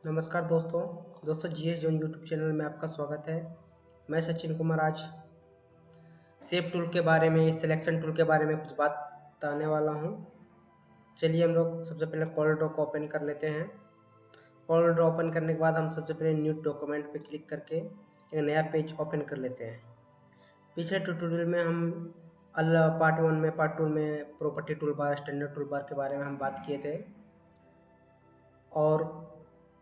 नमस्कार दोस्तों GS zone YouTube channel में आपका स्वागत है। मैं सचिन कुमार आज शेप टूल के बारे में, सिलेक्शन टूल के बारे में कुछ बात बताने वाला हूं। चलिए हम लोग सबसे पहले कॉर्ल ड्रॉ को ओपन कर लेते हैं। कॉर्ल ड्रॉ ओपन करने के बाद हम सबसे पहले न्यू डॉक्यूमेंट पे क्लिक करके एक नया पेज ओपन कर लेते हैं। पिछले ट्यूटोरियल में हम पार्ट 1 में, पार्ट 2 में property tool bar, standard tool bar के बारे में हम बात किए थे, और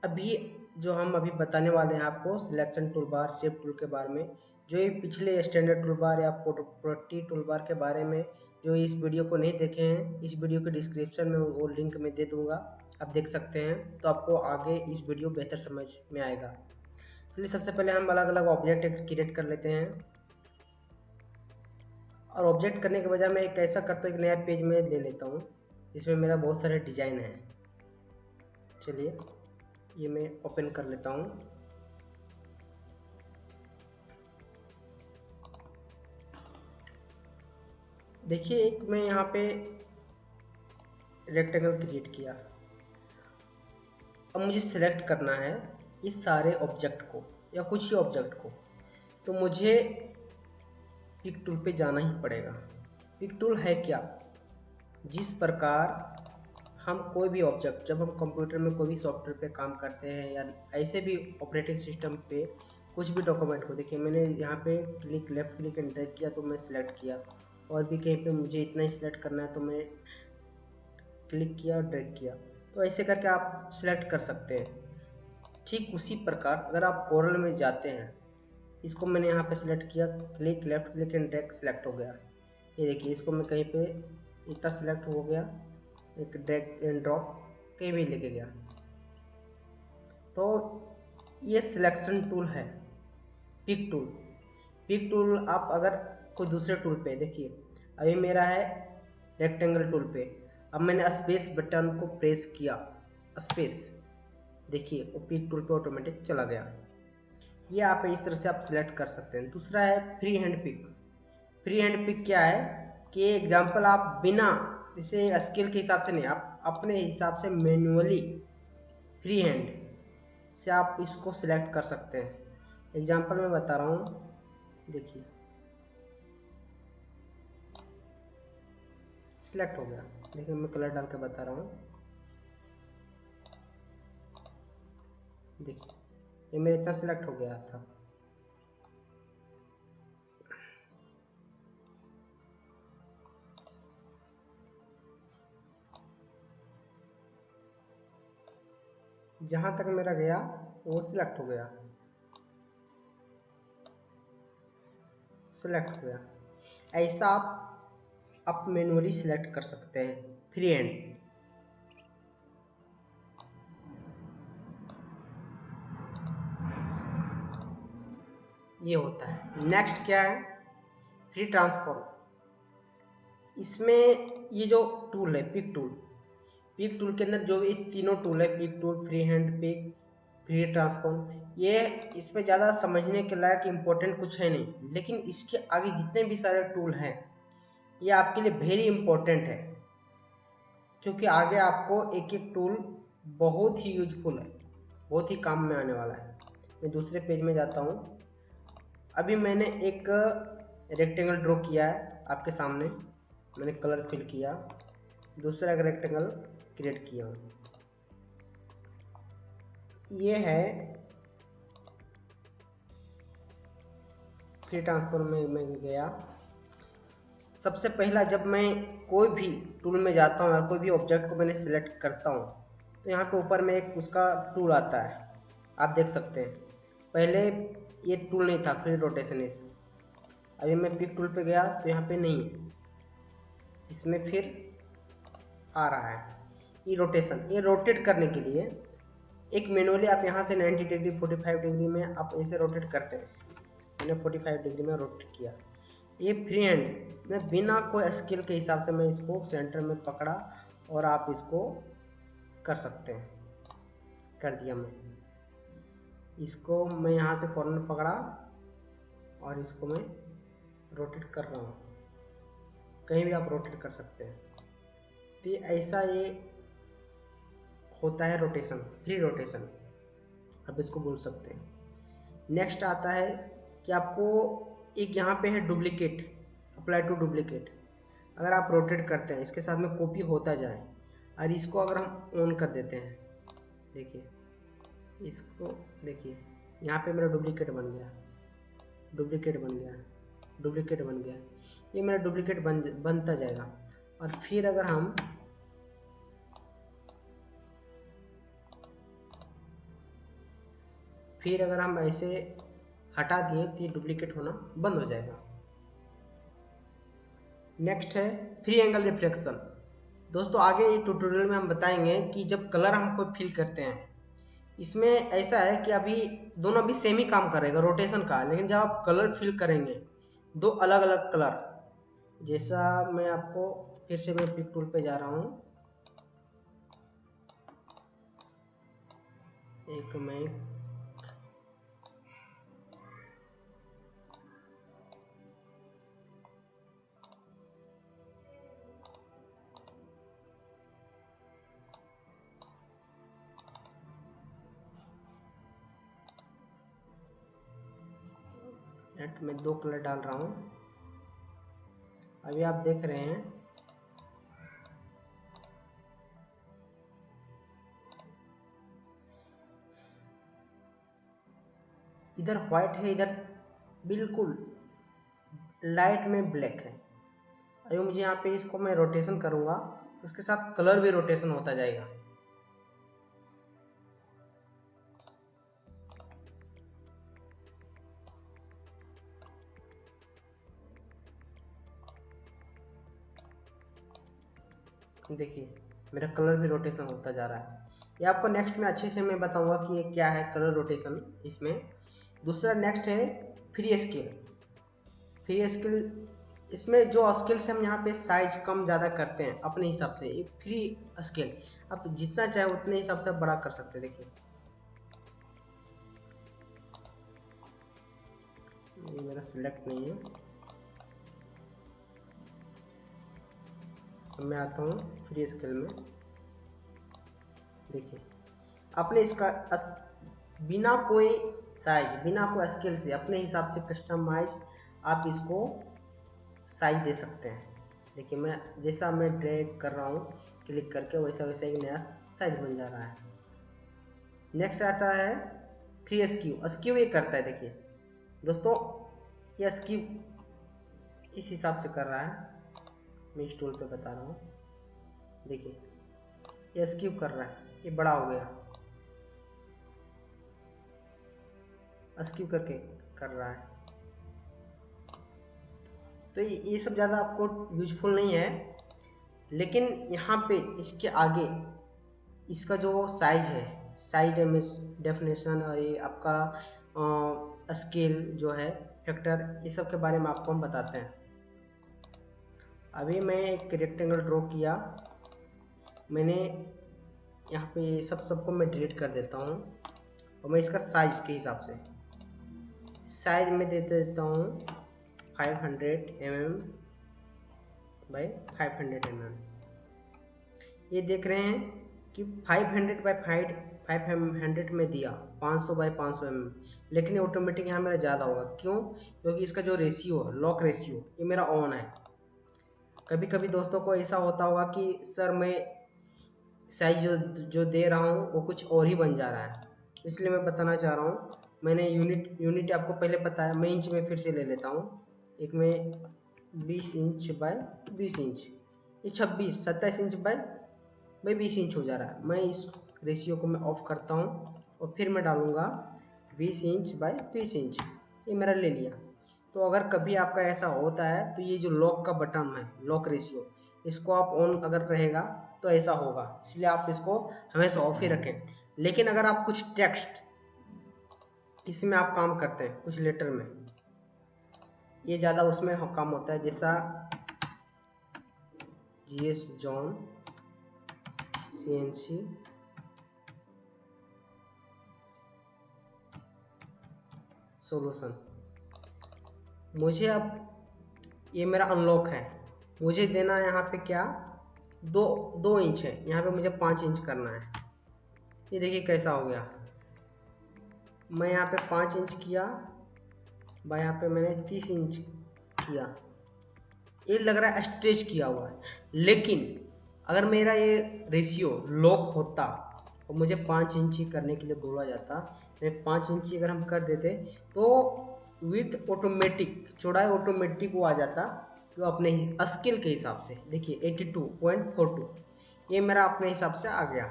अभी जो हम अभी बताने वाले हैं आपको selection tool bar, shape tool के बारे में। जो ये पिछले स्टैंडर्ड टूल बार या प्रॉपर्टी टूल बार के बारे में जो इस वीडियो को नहीं देखे हैं, इस वीडियो के डिस्क्रिप्शन में वो लिंक में दे दूंगा, आप देख सकते हैं, तो आपको आगे इस वीडियो बेहतर समझ में आएगा। चलिए सबसे पहले हम अलग अलग ऑब्जेक्ट क्रिएट कर लेते हैं, और ऑब्जेक्ट करने के बजाय मैं एक ऐसा करता हूँ, एक नया पेज में ले लेता हूँ जिसमें मेरा बहुत सारे डिजाइन है। चलिए ये मैं ओपन कर लेता हूँ। देखिए एक मैं यहाँ पे रेक्टेंगल क्रिएट किया। अब मुझे सिलेक्ट करना है इस सारे ऑब्जेक्ट को या कुछ ही ऑब्जेक्ट को, तो मुझे पिक टूल पे जाना ही पड़ेगा। पिक टूल है क्या? जिस प्रकार हम कोई भी ऑब्जेक्ट, जब हम कंप्यूटर में कोई भी सॉफ्टवेयर पे काम करते हैं या ऐसे भी ऑपरेटिंग सिस्टम पे कुछ भी डॉक्यूमेंट को, देखिए मैंने यहाँ पे लेफ्ट क्लिक एंड ड्रैग किया तो मैं सिलेक्ट किया, और भी कहीं पे मुझे इतना ही सिलेक्ट करना है तो मैं क्लिक किया और ड्रैग किया, तो ऐसे करके आप सिलेक्ट कर सकते हैं। ठीक उसी प्रकार अगर आप कोरल में जाते हैं, इसको मैंने यहाँ पे सिलेक्ट किया, click left click and drag, select हो गया। ये देखिए इसको मैं कहीं पे इतना सिलेक्ट हो गया, एक ड्रैग एंड ड्रॉप कहीं भी लेके गया। तो ये सिलेक्शन टूल है, पिक टूल। पिक टूल आप अगर कोई दूसरे टूल पे, देखिए अभी मेरा है रेक्टेंगल टूल पे, अब मैंने स्पेस बटन को प्रेस किया, स्पेस, देखिए वो पिक टूल पे ऑटोमेटिक चला गया। ये आप इस तरह से आप सिलेक्ट कर सकते हैं। दूसरा है free hand pick. Free hand pick क्या है कि एग्जांपल आप बिना, जैसे स्केल के हिसाब से नहीं, आप अपने हिसाब से मैन्युअली फ्री हैंड से आप इसको सिलेक्ट कर सकते हैं। एग्जांपल मैं बता रहा हूँ, देखिए सिलेक्ट हो गया। देखिए मैं कलर डाल के बता रहा हूँ, देखिए ये मेरा इतना सिलेक्ट हो गया था। जहां तक मेरा गया वो सिलेक्ट हो गया, सिलेक्ट हो गया। ऐसा आप मैनुअली सिलेक्ट कर सकते हैं फ्री हैंड। ये होता है। नेक्स्ट क्या है? Free transform. इसमें ये जो टूल है पिक टूल, पिक टूल के अंदर जो भी तीनों टूल है, pick tool, free hand pick, free transform, ये इसमें ज़्यादा समझने के लायक इम्पोर्टेंट कुछ है नहीं, लेकिन इसके आगे जितने भी सारे टूल हैं ये आपके लिए वेरी इम्पोर्टेंट है, क्योंकि आगे आपको एक एक टूल बहुत ही यूजफुल है, बहुत ही काम में आने वाला है। मैं दूसरे पेज में जाता हूँ। अभी मैंने एक रेक्टेंगल ड्रॉ किया है आपके सामने, मैंने कलर फिल किया, दूसरा एक रेक्टेंगल क्रिएट किया हूँ। ये है फ्री ट्रांसफॉर्म में मैं गया। सबसे पहला जब मैं कोई भी टूल में जाता हूँ और कोई भी ऑब्जेक्ट को मैंने सिलेक्ट करता हूँ, तो यहाँ पे ऊपर में एक उसका टूल आता है, आप देख सकते हैं। पहले ये टूल नहीं था, फ्री रोटेशन है इसमें। अभी मैं पिक टूल पे गया तो यहाँ पे नहीं है, इसमें फिर आ रहा है ये रोटेशन। ये रोटेट करने के लिए एक मैनुअली आप यहाँ से 90 डिग्री 45 डिग्री में आप ऐसे रोटेट करते हैं। मैंने 45 डिग्री में रोटेट किया। ये फ्री हैंड में बिना कोई स्केल के हिसाब से मैं इसको सेंटर में पकड़ा और आप इसको कर सकते हैं। कर दिया मैं इसको, मैं यहाँ से कॉर्नर पकड़ा और इसको मैं रोटेट कर रहा हूँ, कहीं भी आप रोटेट कर सकते हैं। तो ऐसा ये होता है रोटेशन, फ्री रोटेशन। आप इसको बोल सकते हैं। नेक्स्ट आता है कि आपको एक यहाँ पे है डुप्लीकेट, अप्लाई टू डुप्लीकेट। अगर आप रोटेट करते हैं इसके साथ में कॉपी होता जाए, और इसको अगर हम ऑन कर देते हैं, देखिए इसको देखिए, यहाँ पे मेरा डुप्लीकेट बन गया, डुप्लीकेट बन गया, डुप्लीकेट बन गया, ये मेरा डुप्लीकेट बनता जाएगा। और फिर अगर हम ऐसे हटा दिए तो ये डुप्लीकेट होना बंद हो जाएगा। नेक्स्ट है फ्री एंगल रिफ्लेक्शन। दोस्तों आगे ये ट्यूटोरियल में हम बताएंगे कि जब कलर हम कोई फिल करते हैं, इसमें ऐसा है कि अभी दोनों भी सेम ही काम करेगा रोटेशन का, लेकिन जब आप कलर फिल करेंगे दो अलग अलग कलर, जैसा मैं आपको फिर से मैं पिक टूल पे जा रहा हूँ, एक मैं मैं 2 कलर डाल रहा हूँ। अभी आप देख रहे हैं इधर व्हाइट है, इधर बिल्कुल लाइट में ब्लैक है। अभी मुझे यहाँ पे इसको मैं रोटेशन करूँगा तो उसके साथ कलर भी रोटेशन होता जाएगा। देखिए मेरा कलर भी रोटेशन होता जा रहा है। ये आपको नेक्स्ट में अच्छे से मैं बताऊंगा कि ये क्या है कलर रोटेशन इसमें। दूसरा नेक्स्ट है फ्री स्केल। फ्री स्केल, इसमें जो स्केल से हम यहाँ पे साइज कम ज़्यादा करते हैं अपने हिसाब से, ये फ्री स्केल आप जितना चाहे उतने हिसाब से बड़ा कर सकते हैं। देखिए ये मेरा सिलेक्ट नहीं है, मैं आता हूँ फ्री स्केल में। देखिए आपने इसका बिना कोई साइज, बिना कोई स्केल से अपने हिसाब से कस्टमाइज आप इसको साइज दे सकते हैं। देखिए मैं जैसा मैं ड्रैग कर रहा हूँ क्लिक करके, वैसा वैसा एक नया साइज बन जा रहा है। नेक्स्ट आता है फ्री स्क्यू। स्क्यू ये करता है, देखिए दोस्तों ये स्क्यू इस हिसाब से कर रहा है, मैं इस टूल पे बता रहा हूँ। देखिए ये स्क्यू कर रहा है, ये बड़ा हो गया, स्क्यू करके कर रहा है। तो ये सब ज़्यादा आपको यूजफुल नहीं है, लेकिन यहाँ पे इसके आगे इसका जो साइज है, साइड डेफिनेशन और ये आपका स्केल जो है फैक्टर, ये सब के बारे में आपको हम बताते हैं। अभी मैं एक रेक्टेंगल ड्रॉ किया, मैंने यहाँ पे सबको मैं डिलीट कर देता हूँ, और मैं इसका साइज के हिसाब से साइज में दे देता हूँ 500 mm बाई 500 mm। ये देख रहे हैं कि 500 बाई 500 में दिया 500 बाई 500 mm, लेकिन ये ऑटोमेटिक यहाँ मेरा ज़्यादा होगा। क्यों? क्योंकि इसका जो रेशियो है, लॉक रेशियो, ये मेरा ऑन है। कभी कभी दोस्तों को ऐसा होता होगा कि सर मैं साइज जो दे रहा हूँ वो कुछ और ही बन जा रहा है, इसलिए मैं बताना चाह रहा हूँ। मैंने यूनिट आपको पहले पता है, मैं इंच में फिर से ले लेता हूँ। एक में 20 इंच बाय 20 इंच, ये 27 इंच बाय 20 इंच हो जा रहा है। मैं इस रेशियो को मैं ऑफ करता हूँ और फिर मैं डालूँगा 20 इंच बाय 20 इंच, ये मेरा ले लिया। तो अगर कभी आपका ऐसा होता है तो ये जो लॉक का बटन है, लॉक रेशियो, इसको आप ऑन अगर रहेगा तो ऐसा होगा, इसलिए आप इसको हमेशा ऑफ ही रखें। लेकिन अगर आप कुछ टेक्स्ट इसमें आप काम करते हैं, कुछ लेटर में, ये ज़्यादा उसमें काम होता है, जैसा GS जॉन CNC सॉल्यूशन। मुझे अब ये मेरा अनलॉक है, मुझे देना यहाँ पे क्या 2 इंच है, यहाँ पे मुझे 5 इंच करना है। ये देखिए कैसा हो गया, मैं यहाँ पे 5 इंच किया, भाई यहाँ पे मैंने 30 इंच किया, ये लग रहा है स्ट्रेच किया हुआ है। लेकिन अगर मेरा ये रेशियो लॉक होता और मुझे 5 इंची करने के लिए बोला जाता, मैं 5 इंची अगर हम कर देते तो विथ ऑटोमेटिक, चौड़ाई ऑटोमेटिक वो आ जाता तो अपने स्केल के हिसाब से। देखिए 82.42 ये मेरा अपने हिसाब से आ गया।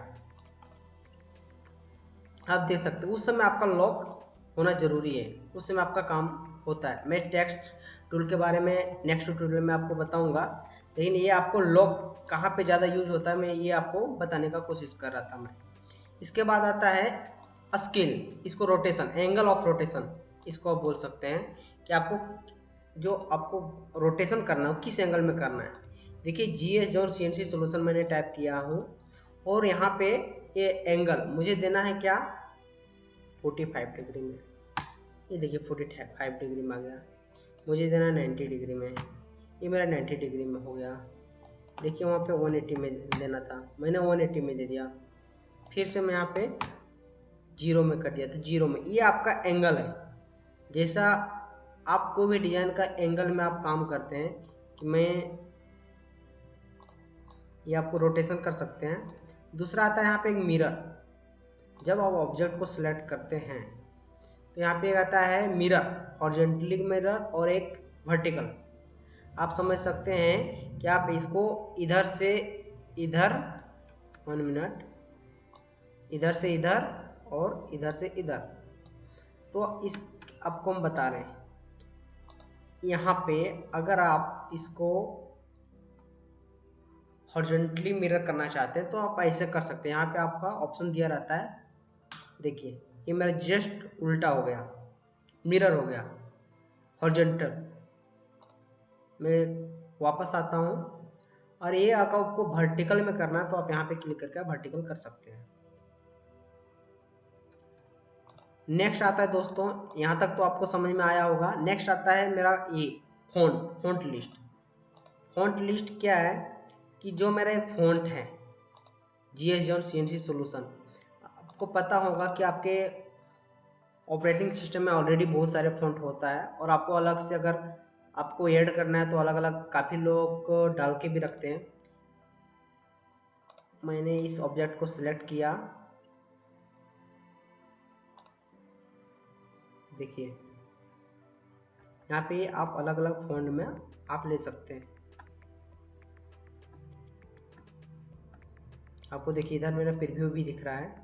आप देख सकते हो उस समय आपका लॉक होना जरूरी है, उस समय आपका काम होता है। मैं टेक्स्ट टूल के बारे में नेक्स्ट ट्यूटोरियल में आपको बताऊंगा, लेकिन ये आपको लॉक कहाँ पे ज़्यादा यूज होता है मैं ये आपको बताने का कोशिश कर रहा था मैं। इसके बाद आता है स्केल, इसको रोटेशन, एंगल ऑफ रोटेशन इसको आप बोल सकते हैं कि आपको जो आपको रोटेशन करना है किस एंगल में करना है। देखिए GS और CNC सोल्यूशन मैंने टाइप किया हूँ और यहाँ पे ये एंगल मुझे देना है क्या 45 डिग्री में। ये देखिए 45 डिग्री में आ गया, मुझे देना है 90 डिग्री में, ये मेरा 90 डिग्री में हो गया। देखिए वहाँ पे 180 में देना था, मैंने 180 में दे दिया, फिर से मैं यहाँ पे 0 में कर दिया तो 0 में। ये आपका एंगल है, जैसा आप कोई भी डिजाइन का एंगल में आप काम करते हैं कि मैं ये आपको रोटेशन कर सकते हैं। दूसरा आता है यहाँ पे एक मिरर, जब आप ऑब्जेक्ट को सिलेक्ट करते हैं तो यहाँ पे एक आता है मिरर, हॉरिजॉन्टली मिरर और एक वर्टिकल। आप समझ सकते हैं कि आप इसको इधर से इधर, 1 मिनट, इधर से इधर और इधर से इधर, तो इस आपको हम बता रहे हैं यहाँ पे अगर आप इसको हॉरिजॉन्टली मिरर करना चाहते हैं तो आप ऐसे कर सकते हैं। यहाँ पे आपका ऑप्शन दिया रहता है, देखिए ये मेरा जस्ट उल्टा हो गया, मिरर हो गया हॉरिजॉन्टल। मैं वापस आता हूँ और ये अगर आपको वर्टिकल में करना है तो आप यहाँ पे क्लिक करके वर्टिकल कर सकते हैं। नेक्स्ट आता है दोस्तों, यहाँ तक तो आपको समझ में आया होगा। नेक्स्ट आता है मेरा ये फॉन्ट लिस्ट। फॉन्ट लिस्ट क्या है कि जो मेरा फॉन्ट है GS और CNC सोल्यूशन, आपको पता होगा कि आपके ऑपरेटिंग सिस्टम में ऑलरेडी बहुत सारे फॉन्ट होता है और आपको अलग से अगर आपको ऐड करना है तो अलग अलग काफ़ी लोग डाल के भी रखते हैं। मैंने इस ऑब्जेक्ट को सिलेक्ट किया, देखिए यहाँ पे आप अलग अलग फॉन्ट में आप ले सकते हैं। आपको देखिए इधर मेरा प्रीव्यू भी दिख रहा है,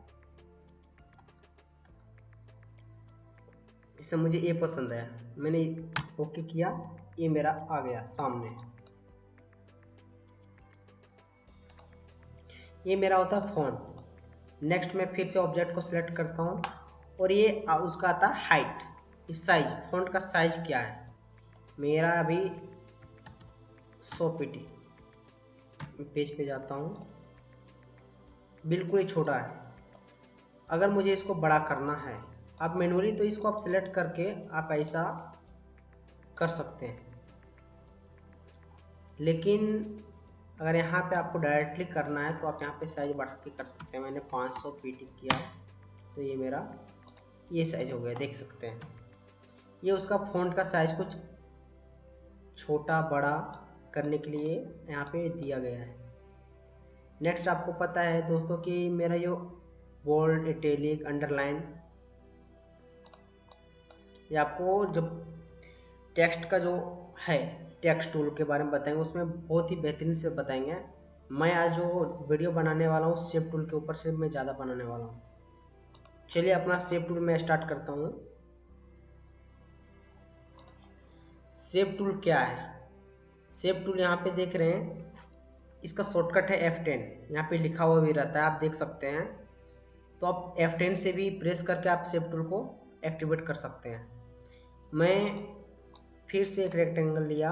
इससे मुझे ये पसंद है, मैंने ओके किया, ये मेरा आ गया सामने। ये मेरा होता है फॉन्ट। नेक्स्ट मैं फिर से ऑब्जेक्ट को सिलेक्ट करता हूँ और ये उसका आता है हाइट, इस साइज, फॉन्ट का साइज क्या है मेरा अभी 100 pt। पेज पे जाता हूँ, बिल्कुल ही छोटा है। अगर मुझे इसको बड़ा करना है आप मैनुअली तो इसको आप सिलेक्ट करके आप ऐसा कर सकते हैं, लेकिन अगर यहाँ पे आपको डायरेक्टली करना है तो आप यहाँ पे साइज बढ़ा के कर सकते हैं। मैंने 500 pt किया तो ये मेरा ये साइज हो गया, देख सकते हैं। ये उसका फॉन्ट का साइज कुछ छोटा बड़ा करने के लिए यहाँ पे दिया गया है। नेक्स्ट आपको पता है दोस्तों कि मेरा जो बोल्ड, इटैलिक, अंडरलाइन, ये आपको जब टेक्स्ट का जो है टेक्स्ट टूल के बारे में बताएंगे, उसमें बहुत ही बेहतरीन से बताएंगे। मैं आज जो वीडियो बनाने वाला हूँ शेप टूल के ऊपर से मैं ज़्यादा बनाने वाला हूँ। चलिए अपना शेप टूल मैं स्टार्ट करता हूँ। शेप टूल क्या है? शेप टूल यहाँ पे देख रहे हैं, इसका शॉर्टकट है F10, यहाँ पे लिखा हुआ भी रहता है, आप देख सकते हैं। तो आप F10 से भी प्रेस करके आप शेप टूल को एक्टिवेट कर सकते हैं। मैं फिर से एक रेक्टेंगल लिया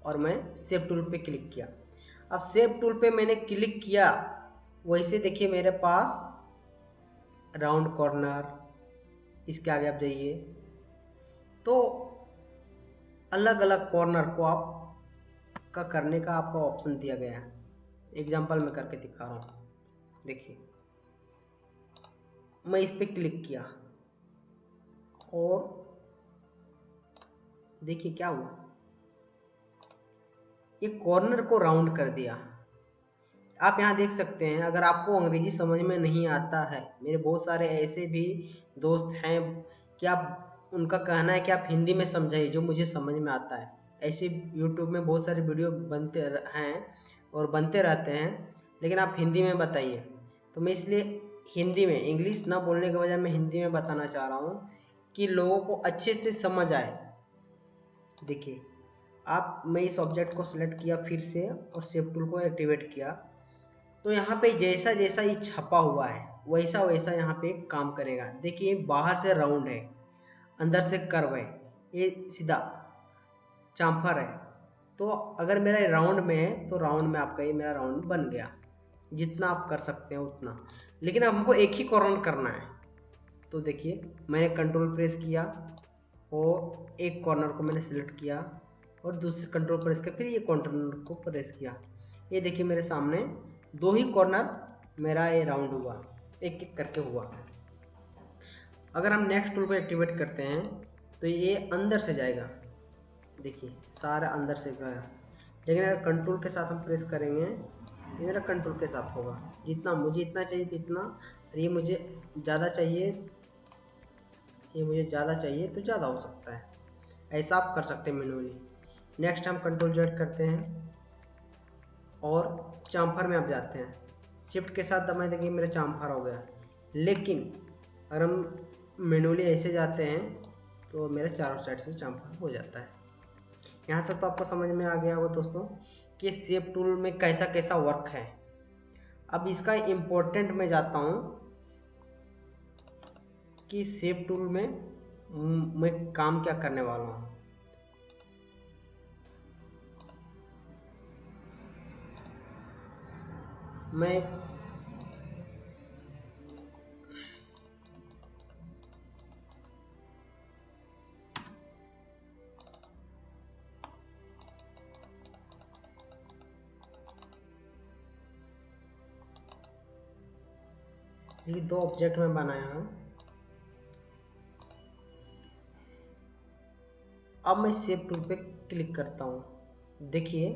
और मैं शेप टूल पे क्लिक किया। अब शेप टूल पे मैंने क्लिक किया, वैसे देखिए मेरे पास राउंड कॉर्नर, इसके आगे आप जाइए तो अलग अलग कॉर्नर को आप का करने का आपको ऑप्शन दिया गया है। एग्जांपल में करके दिखा रहा हूँ, देखिए मैं इस पे क्लिक किया, और देखिए क्या हुआ, ये कॉर्नर को राउंड कर दिया। आप यहाँ देख सकते हैं, अगर आपको अंग्रेजी समझ में नहीं आता है, मेरे बहुत सारे ऐसे भी दोस्त हैं कि आप उनका कहना है कि आप हिंदी में समझाइए जो मुझे समझ में आता है। ऐसे यूट्यूब में बहुत सारे वीडियो बनते हैं और बनते रहते हैं, लेकिन आप हिंदी में बताइए। तो मैं इसलिए हिंदी में, इंग्लिश ना बोलने के बजाय मैं हिंदी में बताना चाह रहा हूँ कि लोगों को अच्छे से समझ आए। देखिए मैं इस ऑब्जेक्ट को सिलेक्ट किया फिर से और शेप टूल को एक्टिवेट किया, तो यहाँ पे जैसा जैसा ये छपा हुआ है वैसा वैसा यहाँ पे काम करेगा। देखिए बाहर से राउंड है, अंदर से कर्व है, ये सीधा चाम्फर है। तो अगर मेरा राउंड में है तो राउंड में आपका ये मेरा राउंड बन गया, जितना आप कर सकते हैं उतना। लेकिन अब हमको एक ही कॉर्नर करना है, तो देखिए मैंने कंट्रोल प्रेस किया और एक कॉर्नर को मैंने सिलेक्ट किया और दूसरे कंट्रोल प्रेस किया, फिर ये कॉर्नर को प्रेस किया। ये देखिए मेरे सामने दो ही कॉर्नर मेरा ये राउंड हुआ, एक एक करके हुआ। अगर हम नेक्स्ट टूल को एक्टिवेट करते हैं तो ये अंदर से जाएगा, देखिए सारा अंदर से गया। लेकिन अगर कंट्रोल के साथ हम प्रेस करेंगे तो मेरा कंट्रोल के साथ होगा। जितना मुझे इतना चाहिए तो इतना, और ये मुझे ज़्यादा चाहिए, ये मुझे ज़्यादा चाहिए तो ज़्यादा हो सकता है। ऐसा आप कर सकते हैं मैन्युअली। नेक्स्ट हम कंट्रोल जेड करते हैं और चाम्फर में आप जाते हैं, शिफ्ट के साथ दबाएं, देखिए मेरा चाम्फर हो गया। लेकिन अगर हम मैन्युअली ऐसे जाते हैं तो मेरा चारों साइड से चाम्फर हो जाता है। यहाँ तक तो आपको समझ में आ गया होगा दोस्तों कि शेप टूल में कैसा कैसा वर्क है। अब इसका इम्पोर्टेंट में जाता हूँ कि शेप टूल में मैं काम क्या करने वाला हूँ। मैं देखिए दो ऑब्जेक्ट में बनाया हूँ। अब मैं शेप टूल पे क्लिक करता हूँ। देखिए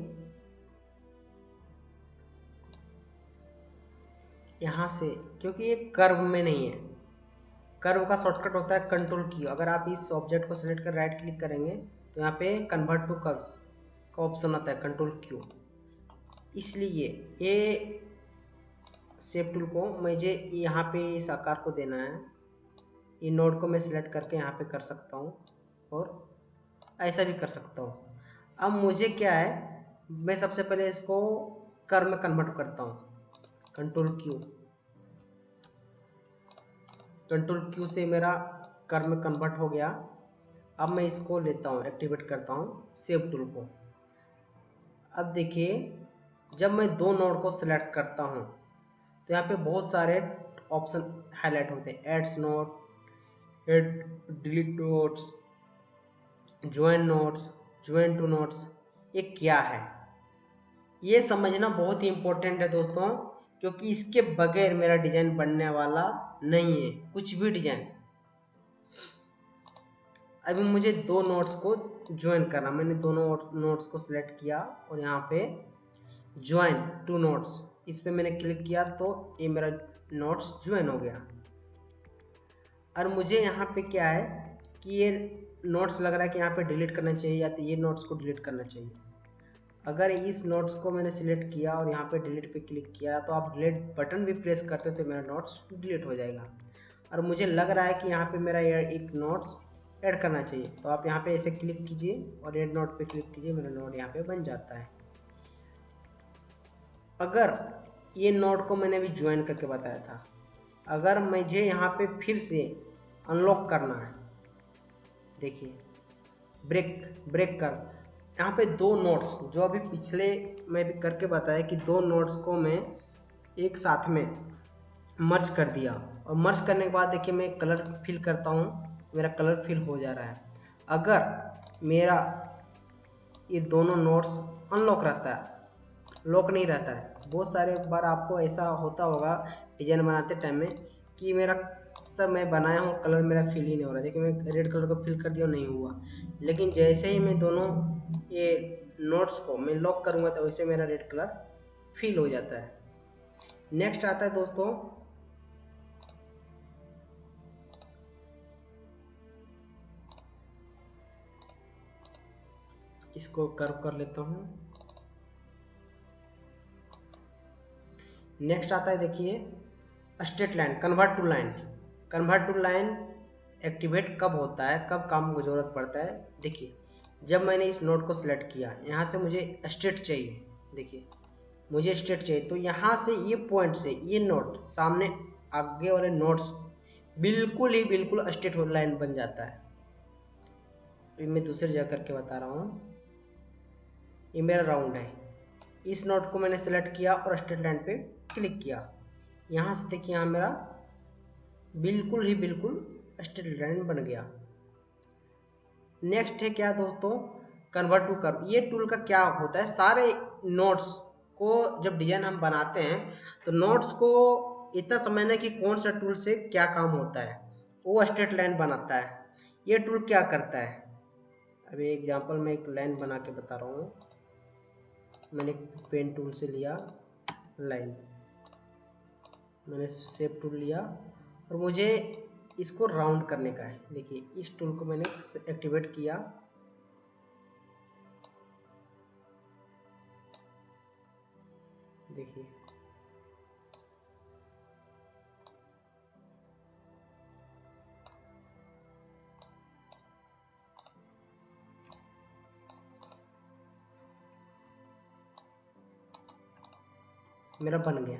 यहाँ से, क्योंकि ये कर्व में नहीं है, कर्व का शॉर्टकट होता है कंट्रोल की। अगर आप इस ऑब्जेक्ट को सिलेक्ट कर राइट क्लिक करेंगे तो यहाँ पे कन्वर्ट टू कर्व्स का ऑप्शन आता है, कंट्रोल क्यू। इसलिए ये शेप टूल को मुझे यहाँ पे इस आकार को देना है। ये नोड को मैं सिलेक्ट करके यहाँ पे कर सकता हूँ और ऐसा भी कर सकता हूँ। अब मुझे क्या है, मैं सबसे पहले इसको कर्व में कन्वर्ट करता हूँ, कंट्रोल क्यू से मेरा कर्व में कन्वर्ट हो गया। अब मैं इसको लेता हूँ, एक्टिवेट करता हूँ शेप टूल को। अब देखिए जब मैं दो नोड को सिलेक्ट करता हूँ तो यहाँ पे बहुत सारे ऑप्शन हाईलाइट होते हैं, adds node, add delete nodes, join nodes, join two nodes. ये क्या है ये समझना बहुत ही इम्पोर्टेंट है दोस्तों, क्योंकि इसके बगैर मेरा डिजाइन बनने वाला नहीं है, कुछ भी डिजाइन। अभी मुझे दो नोड्स को ज्वाइन करना, मैंने दोनों नोड्स को सिलेक्ट किया और यहाँ पे ज्वाइन टू नोड्स, इस पे मैंने क्लिक किया तो ये मेरा नोड्स ज्वाइन हो गया। और मुझे यहाँ पे क्या है कि ये नोट्स लग रहा है कि यहाँ पे डिलीट करना चाहिए या तो ये नोट्स को डिलीट करना चाहिए। अगर इस नोट्स को मैंने सिलेक्ट किया और यहाँ पे डिलीट पे क्लिक किया तो आप डिलीट बटन भी प्रेस करते तो मेरा नोट्स डिलीट हो जाएगा। और मुझे लग रहा है कि यहाँ पे मेरा एक नोट्स ऐड करना चाहिए, तो आप यहाँ पे ऐसे क्लिक कीजिए और ऐड नोट पे क्लिक कीजिए, मेरा नोट यहाँ पे बन जाता है। अगर ये नोड को मैंने भी ज्वाइन करके बताया था, अगर मुझे यहाँ पे फिर से अनलॉक करना है, देखिए ब्रेक कर, यहाँ पे दो नोड्स जो अभी पिछले मैं भी करके बताया कि दो नोड्स को मैं एक साथ में मर्ज कर दिया। और मर्ज करने के बाद देखिए मैं कलर फिल करता हूँ, मेरा कलर फिल हो जा रहा है। अगर मेरा ये दोनों नोड्स अनलॉक रहता है, लॉक नहीं रहता है, बहुत सारे बार आपको ऐसा होता होगा डिजाइन बनाते टाइम में कि मेरा सर मैं बनाया हूँ, कलर मेरा फिल ही नहीं हो रहा। देखिए मैं रेड कलर को फिल कर दिया, नहीं हुआ। लेकिन जैसे ही मैं दोनों ये नोट्स को मैं लॉक करूँगा तो वैसे मेरा रेड कलर फिल हो जाता है। नेक्स्ट आता है दोस्तों इसको कर्व कर लेता हूँ। नेक्स्ट आता है देखिए straight line, convert to line. Convert to line activate कब होता है, कब काम को जरूरत पड़ता है। देखिए जब मैंने इस नोड को सिलेक्ट किया, यहाँ से मुझे स्ट्रेट चाहिए, देखिए मुझे स्ट्रेट चाहिए, तो यहाँ से ये पॉइंट से ये नोड सामने आगे वाले नोड्स बिल्कुल स्ट्रेट लाइन बन जाता है। मैं दूसरी जगह करके बता रहा हूँ। ये मेरा राउंड है, इस नोड को मैंने सेलेक्ट किया और स्ट्रेट लाइन पे क्लिक किया, यहाँ से देखिए यहाँ मेरा बिल्कुल स्ट्रेट लाइन बन गया। नेक्स्ट है क्या दोस्तों, कन्वर्ट टू कर्व। ये टूल का क्या होता है, सारे नोड्स को जब डिजाइन हम बनाते हैं तो नोड्स को इतना समझना कि कौन सा टूल से क्या काम होता है, वो स्ट्रेट लाइन बनाता है। ये टूल क्या करता है, अभी एग्जांपल में एक लाइन बना के बता रहा हूँ। मैंने पेन टूल से लिया लाइन, मैंने शेप टूल लिया और मुझे इसको राउंड करने का है। देखिए इस टूल को मैंने एक्टिवेट किया, देखिए मेरा बन गया।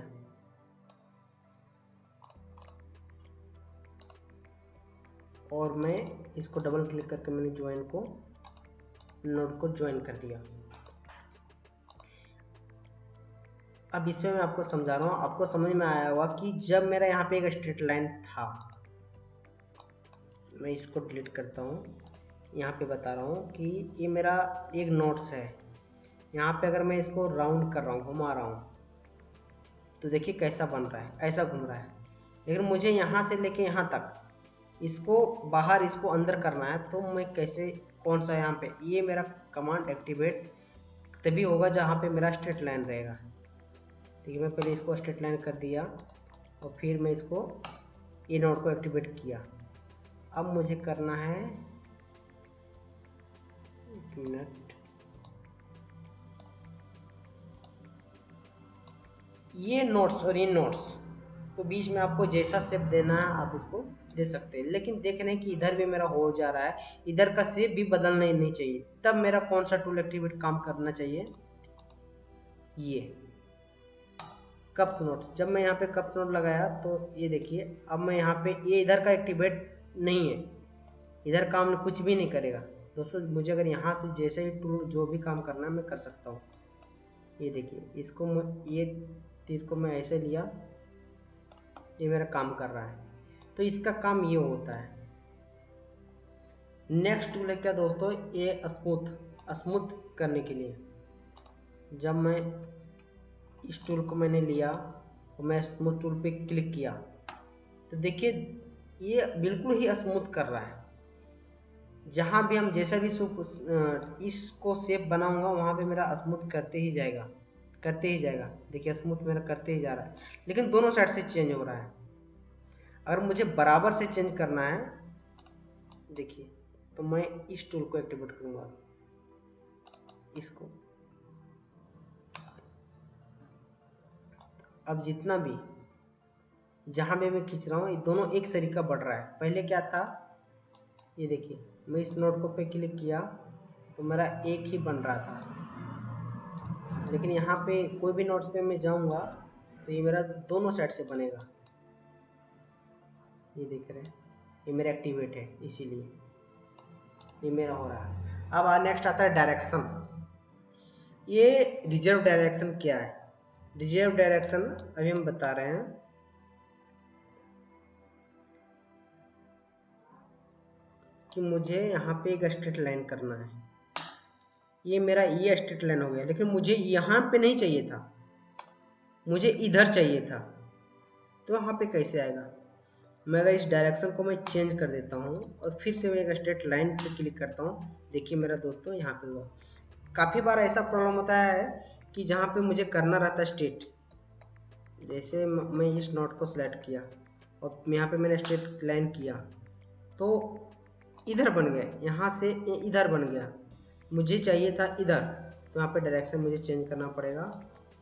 और मैं इसको डबल क्लिक करके मैंने ज्वाइन को नोड को ज्वाइन कर दिया। अब इसमें मैं आपको समझा रहा हूँ, आपको समझ में आया होगा कि जब मेरा यहाँ पे एक स्ट्रेट लाइन था, मैं इसको डिलीट करता हूँ। यहाँ पे बता रहा हूँ कि ये मेरा एक नोट्स है, यहाँ पे अगर मैं इसको राउंड कर रहा हूँ, घुमा रहा हूँ, तो देखिए कैसा बन रहा है, ऐसा घूम रहा है। लेकिन मुझे यहाँ से लेके यहाँ तक इसको बाहर इसको अंदर करना है, तो मैं कैसे, कौन सा यहाँ पे, ये मेरा कमांड एक्टिवेट तभी होगा जहाँ पे मेरा स्ट्रेट लाइन रहेगा। ठीक है, मैं पहले इसको स्ट्रेट लाइन कर दिया और फिर मैं इसको ये नोड को एक्टिवेट किया। अब मुझे करना है, एक मिनट, ये नोट्स और ये नोट्स तो बीच में आपको जैसा शेप देना है आप इसको दे सकते हैं। लेकिन देख रहे हैं कि इधर भी मेरा हो जा रहा है, इधर का शेप भी बदलना ही नहीं चाहिए। तब मेरा कौन सा टूल एक्टिवेट काम करना चाहिए, ये कप्स नोट्स। जब मैं यहाँ पे कप्स नोट लगाया तो ये देखिए अब मैं यहाँ पे, ये इधर का एक्टिवेट नहीं है, इधर काम कुछ भी नहीं करेगा दोस्तों। मुझे अगर यहाँ से जैसे ही टूल जो भी काम करना है मैं कर सकता हूँ। ये देखिए इसको मैं, ये तीर को मैं ऐसे लिया, ये मेरा काम कर रहा है, तो इसका काम ये होता है। नेक्स्ट टूल है क्या दोस्तों, ये स्मूथ करने के लिए। जब मैं इस टूल को मैंने लिया और मैं स्मूथ टूल पे क्लिक किया, तो देखिए ये बिल्कुल ही स्मूथ कर रहा है। जहां भी हम जैसा भी इसको शेप बनाऊंगा वहां पे मेरा स्मूथ करते ही जाएगा। देखिए स्मूथ मेरा करते ही जा रहा है, लेकिन दोनों साइड से चेंज हो रहा है। अगर मुझे बराबर से चेंज करना है, देखिए, तो मैं इस टूल को एक्टिवेट करूंगा, इसको। अब जितना भी जहां भी मैं खींच रहा हूँ, ये दोनों एक सरीका बढ़ रहा है। पहले क्या था, ये देखिए मैं इस नोट को पे क्लिक किया तो मेरा एक ही बन रहा था, लेकिन यहाँ पे कोई भी नोट्स पे मैं जाऊंगा तो ये मेरा दोनों साइड से बनेगा। ये देख रहे हैं, ये मेरा एक्टिवेट है, इसीलिए ये मेरा हो रहा है। अब नेक्स्ट आता है डायरेक्शन। ये रिजर्व डायरेक्शन क्या है, रिजर्व डायरेक्शन अभी हम बता रहे हैं। कि मुझे यहाँ पे एक स्ट्रेट लाइन करना है, ये मेरा ये स्ट्रेट लाइन हो गया, लेकिन मुझे यहाँ पे नहीं चाहिए था, मुझे इधर चाहिए था। तो यहाँ पे कैसे आएगा, मैं अगर इस डायरेक्शन को मैं चेंज कर देता हूँ और फिर से मैं एक स्ट्रेट लाइन पे क्लिक करता हूँ, देखिए मेरा दोस्तों यहाँ पे हुआ। काफ़ी बार ऐसा प्रॉब्लम होता है कि जहाँ पे मुझे करना रहता है स्ट्रेट, जैसे मैं इस नोट को सिलेक्ट किया और यहाँ पे मैंने स्ट्रेट लाइन किया तो इधर बन गया, यहाँ से इधर बन गया, मुझे चाहिए था इधर, तो यहाँ पे डायरेक्शन मुझे चेंज करना पड़ेगा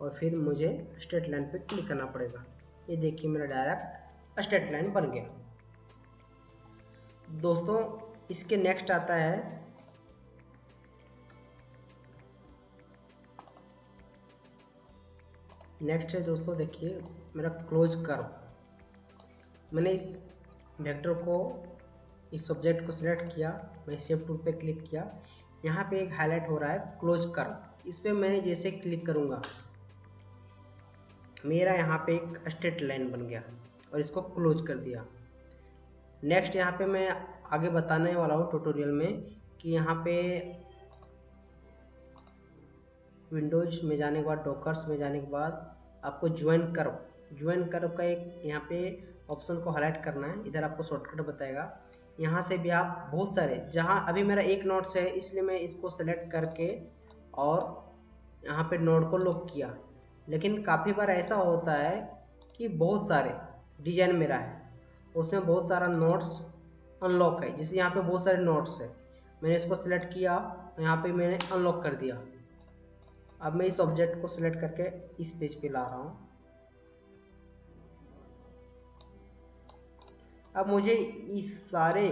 और फिर मुझे स्ट्रेट लाइन पे क्लिक करना पड़ेगा। ये देखिए मेरा डायरेक्ट स्ट्रेट लाइन बन गया। दोस्तों इसके नेक्स्ट आता है नेक्स्ट है दोस्तों, देखिए मेरा क्लोज कर्व। मैंने इस वेक्टर को, इस सब्जेक्ट को सिलेक्ट किया, मैं शेप टूल पे क्लिक किया, यहाँ पे एक हाईलाइट हो रहा है क्लोज कर्व, इस पे मैंने जैसे क्लिक करूँगा मेरा यहाँ पे एक स्ट्रेट लाइन बन गया और इसको क्लोज कर दिया। नेक्स्ट यहाँ पे मैं आगे बताने वाला हूँ ट्यूटोरियल में कि यहाँ पे विंडोज में जाने के बाद, डॉकर्स में जाने के बाद आपको ज्वाइन कर्व का एक यहाँ पे ऑप्शन को हाईलाइट करना है। इधर आपको शॉर्टकट बताएगा, यहाँ से भी आप बहुत सारे, जहाँ अभी मेरा एक नोट्स है इसलिए मैं इसको सेलेक्ट करके और यहाँ पे नोड को लॉक किया, लेकिन काफ़ी बार ऐसा होता है कि बहुत सारे डिजाइन मेरा है उसमें बहुत सारा नोट्स अनलॉक है, जैसे यहाँ पे बहुत सारे नोट्स है, मैंने इसको सिलेक्ट किया, यहाँ पे मैंने अनलॉक कर दिया। अब मैं इस ऑब्जेक्ट को सिलेक्ट करके इस पेज पे ला रहा हूँ। अब मुझे इस सारे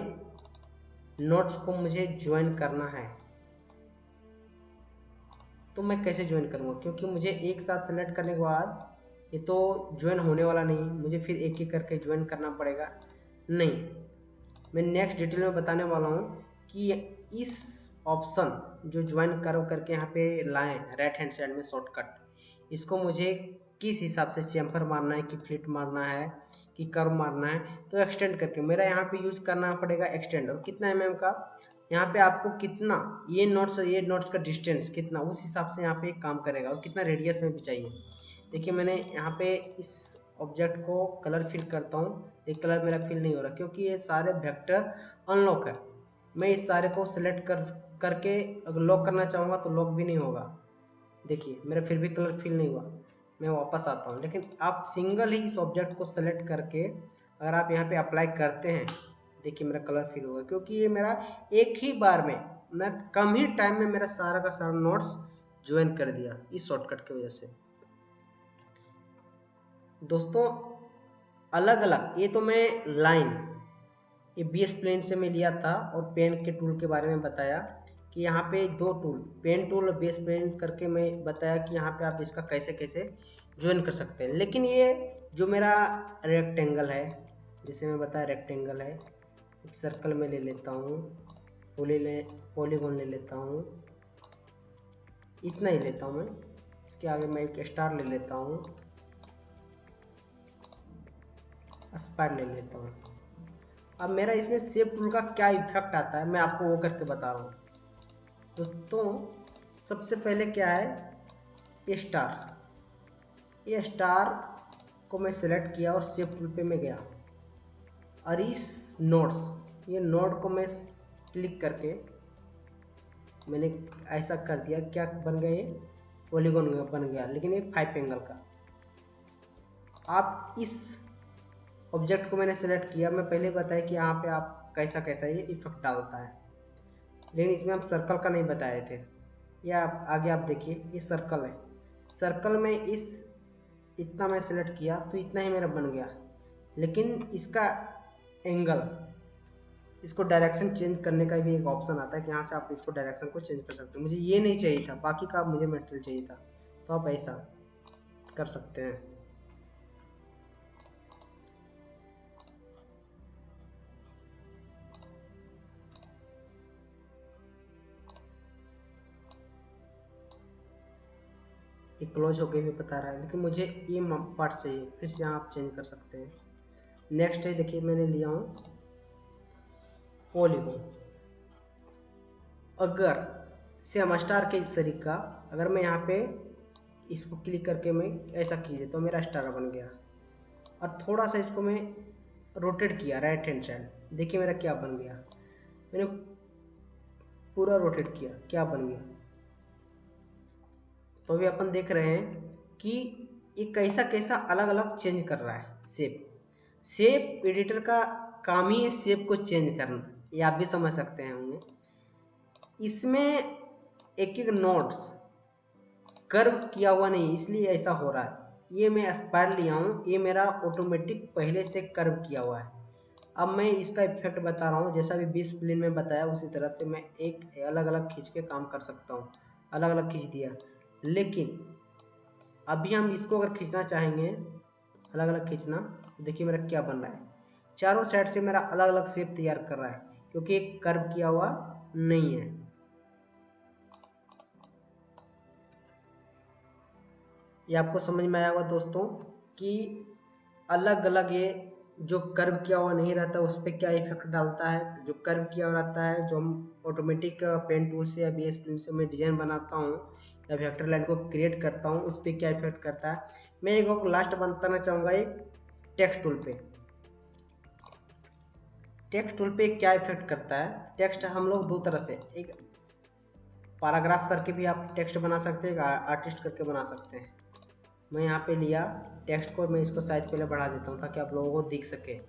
नोट्स को मुझे ज्वाइन करना है, तो मैं कैसे ज्वाइन करूँगा, क्योंकि मुझे एक साथ सेलेक्ट करने के बाद ये तो ज्वाइन होने वाला नहीं, मुझे फिर एक एक करके ज्वाइन करना पड़ेगा। नहीं, मैं नेक्स्ट डिटेल में बताने वाला हूँ कि इस ऑप्शन जो ज्वाइन कर्व करके यहाँ पे लाएं राइट हैंड साइड में शॉर्टकट, इसको मुझे किस हिसाब से चैम्फर मारना है कि फ्लिट मारना है कि कर्व मारना है, तो एक्सटेंड करके मेरा यहाँ पे यूज करना पड़ेगा एक्सटेंड। और कितना mm का, यहाँ पे आपको कितना ये नोट्स का डिस्टेंस कितना, उस हिसाब से यहाँ पे काम करेगा और कितना रेडियस में भी चाहिए। देखिए मैंने यहाँ पे इस ऑब्जेक्ट को कलर फिल करता हूँ, देखिए कलर मेरा फिल नहीं हो रहा क्योंकि ये सारे वेक्टर अनलॉक है। मैं इस सारे को सिलेक्ट करके अगर लॉक करना चाहूँगा तो लॉक भी नहीं होगा, देखिए मेरा फिर भी कलर फिल नहीं हुआ। मैं वापस आता हूँ, लेकिन आप सिंगल ही इस ऑब्जेक्ट को सेलेक्ट करके अगर आप यहाँ पे अप्लाई करते हैं, देखिए मेरा कलर फिल होगा, क्योंकि ये मेरा एक ही बार में ना कम ही टाइम में मेरा सारा का सारा नोट्स ज्वाइन कर दिया इस शॉर्टकट की वजह से। दोस्तों अलग अलग, ये तो मैं लाइन, ये BS प्लेन से मैं लिया था और पेन के टूल के बारे में बताया कि यहाँ पे दो टूल, पेन टूल और बेस प्लेन करके मैं बताया कि यहाँ पे आप इसका कैसे कैसे ज्वाइन कर सकते हैं। लेकिन ये जो मेरा रेक्टेंगल है, जैसे मैं बताया रेक्टेंगल है, एक सर्कल में ले लेता हूँ, पॉलीगॉन ले लेता हूँ, इतना ही लेता हूँ मैं, इसके आगे मैं एक स्टार ले लेता हूँ, स्पायर ले लेता हूँ। अब मेरा इसमें शेप टूल का क्या इफेक्ट आता है मैं आपको वो करके बता रहा हूँ। दोस्तों सबसे पहले क्या है, ये स्टार को मैं सेलेक्ट किया और शेप टूल पे मैं गया और इस ये नोड को मैं क्लिक करके मैंने ऐसा कर दिया, क्या बन गया, ये पॉलीगॉन बन गया, लेकिन ये 5 एंगल का। आप इस ऑब्जेक्ट को मैंने सेलेक्ट किया, मैं पहले बताया कि यहाँ पे आप कैसा कैसा ये इफेक्ट डालता है, लेकिन इसमें हम सर्कल का नहीं बताए थे। या आगे आप देखिए ये सर्कल है, सर्कल में इस इतना मैं सेलेक्ट किया तो इतना ही मेरा बन गया, लेकिन इसका एंगल, इसको डायरेक्शन चेंज करने का भी एक ऑप्शन आता है कि यहाँ से आप इसको डायरेक्शन को चेंज कर सकते हो। मुझे ये नहीं चाहिए था, बाकी का मुझे मटेरियल चाहिए था, तो आप ऐसा कर सकते हैं। ये क्लोज हो गई भी बता रहा है, लेकिन मुझे ये पार्ट चाहिए, फिर से यहाँ आप चेंज कर सकते हैं। नेक्स्ट है, देखिए मैंने लिया हूँ पॉलीगॉन। अगर सेम स्टार के तरीका, अगर मैं यहाँ पे इसको क्लिक करके मैं ऐसा खींच देता हूँ, मेरा स्टार बन गया। और थोड़ा सा इसको मैं रोटेट किया राइट हैंड साइड, देखिए मेरा क्या बन गया, मैंने पूरा रोटेट किया, क्या बन गया। तो अभी अपन देख रहे हैं कि ये कैसा कैसा अलग अलग चेंज कर रहा है शेप। शेप एडिटर का काम ही है शेप को चेंज करना, ये आप भी समझ सकते हैं होंगे। इसमें एक एक नोट्स कर्व किया हुआ नहीं, इसलिए ऐसा हो रहा है। ये मैं एस्पायर लिया हूँ, ये मेरा ऑटोमेटिक पहले से कर्व किया हुआ है। अब मैं इसका इफेक्ट बता रहा हूँ, जैसा भी 20 प्लेन में बताया उसी तरह से मैं एक अलग अलग खींच के काम कर सकता हूँ। अलग अलग खींच दिया, लेकिन अभी हम इसको अगर खींचना चाहेंगे, अलग अलग खींचना, तो देखिए मेरा क्या बन रहा है, चारों साइड से मेरा अलग अलग शेप तैयार कर रहा है, क्योंकि एक कर्व किया हुआ नहीं है। ये आपको समझ में आया होगा दोस्तों कि अलग अलग ये जो कर्व किया हुआ नहीं रहता उस पर क्या इफेक्ट डालता है, जो कर्व किया हुआ रहता है, जो हम ऑटोमेटिक पेन टूल से या BS पेन से मैं डिजाइन बनाता हूँ या वेक्टर लाइन को क्रिएट करता हूँ, उस पर क्या इफेक्ट करता है। मैं एक लास्ट बताना चाहूँगा, एक टेक्स्ट टूल पे, टेक्स्ट टूल पे क्या इफेक्ट करता है। टेक्स्ट हम लोग दो तरह से, एक पैराग्राफ करके भी आप टेक्स्ट बना सकते हैं, आर्टिस्ट करके बना सकते हैं। मैं यहाँ पे लिया टेक्स्ट को, मैं इसको साइज पहले बढ़ा देता हूँ ताकि आप लोगों को दिख सके।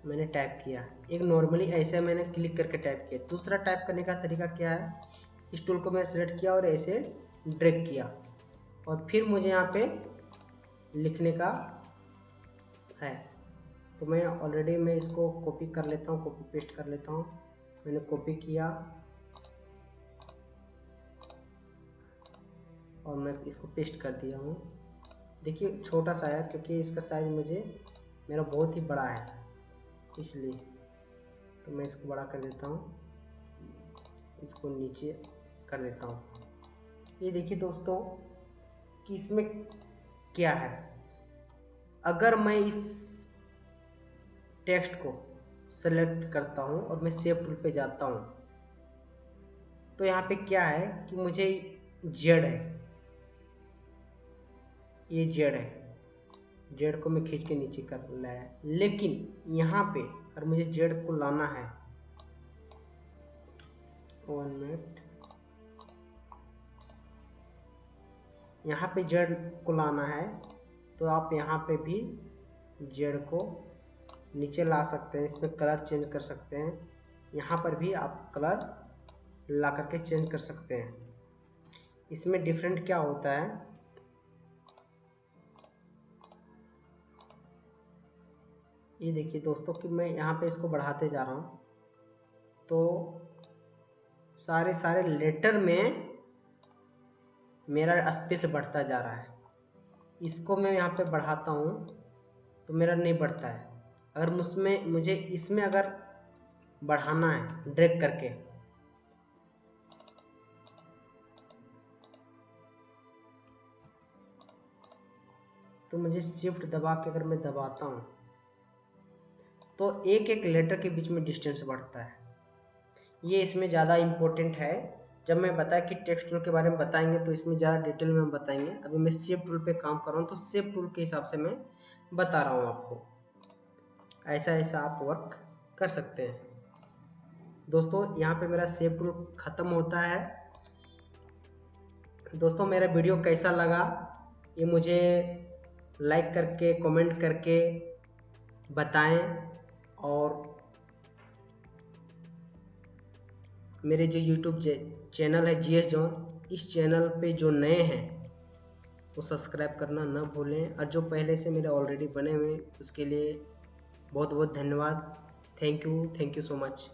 मैंने टाइप किया, एक नॉर्मली ऐसे मैंने क्लिक करके टाइप किया। दूसरा टाइप करने का तरीका क्या है, इस टूल को मैं सेलेक्ट किया और ऐसे ड्रैग किया, और फिर मुझे यहाँ पे लिखने का है। तो मैं ऑलरेडी मैं इसको कॉपी कर लेता हूँ, कॉपी पेस्ट कर लेता हूँ। मैंने कॉपी किया और मैं इसको पेस्ट कर दिया हूँ। देखिए छोटा सा है, क्योंकि इसका साइज मेरा बहुत ही बड़ा है, इसलिए तो मैं इसको बड़ा कर देता हूँ, इसको नीचे कर देता हूँ। ये देखिए दोस्तों कि इसमें क्या है। अगर मैं इस टेक्स्ट को सेलेक्ट करता हूँ और मैं सेव टूल पे जाता हूँ, तो यहाँ पे क्या है कि मुझे जेड है, ये जेड है, जेड को मैं खींच के नीचे कर लाया। लेकिन यहाँ पे अगर मुझे जेड को लाना है, 1 मिनट, यहाँ पे जेड को लाना है तो आप यहाँ पे भी जेड को नीचे ला सकते हैं, इसमें कलर चेंज कर सकते हैं। यहाँ पर भी आप कलर ला करके चेंज कर सकते हैं। इसमें डिफरेंट क्या होता है, ये देखिए दोस्तों कि मैं यहाँ पे इसको बढ़ाते जा रहा हूँ तो सारे लेटर में मेरा स्पेस बढ़ता जा रहा है। इसको मैं यहाँ पे बढ़ाता हूँ तो मेरा नहीं बढ़ता है। अगर मुझे इसमें अगर बढ़ाना है ड्रैग करके, तो मुझे शिफ्ट दबा के अगर मैं दबाता हूँ तो एक एक लेटर के बीच में डिस्टेंस बढ़ता है। ये इसमें ज़्यादा इम्पोर्टेंट है। जब मैं बताया कि टेक्स्ट टूल के बारे में बताएंगे तो इसमें ज़्यादा डिटेल में हम बताएंगे। अभी मैं शेप टूल पे काम कर रहा हूँ तो शेप टूल के हिसाब से मैं बता रहा हूँ आपको। ऐसा आप वर्क कर सकते हैं। दोस्तों यहाँ पे मेरा शेप टूल ख़त्म होता है। दोस्तों मेरा वीडियो कैसा लगा ये मुझे लाइक करके कमेंट करके बताएं, और मेरे जो YouTube चैनल है GS जॉन, इस चैनल पे जो नए हैं वो सब्सक्राइब करना ना भूलें, और जो पहले से मेरे ऑलरेडी बने हुए उसके लिए बहुत बहुत धन्यवाद। Thank you so much.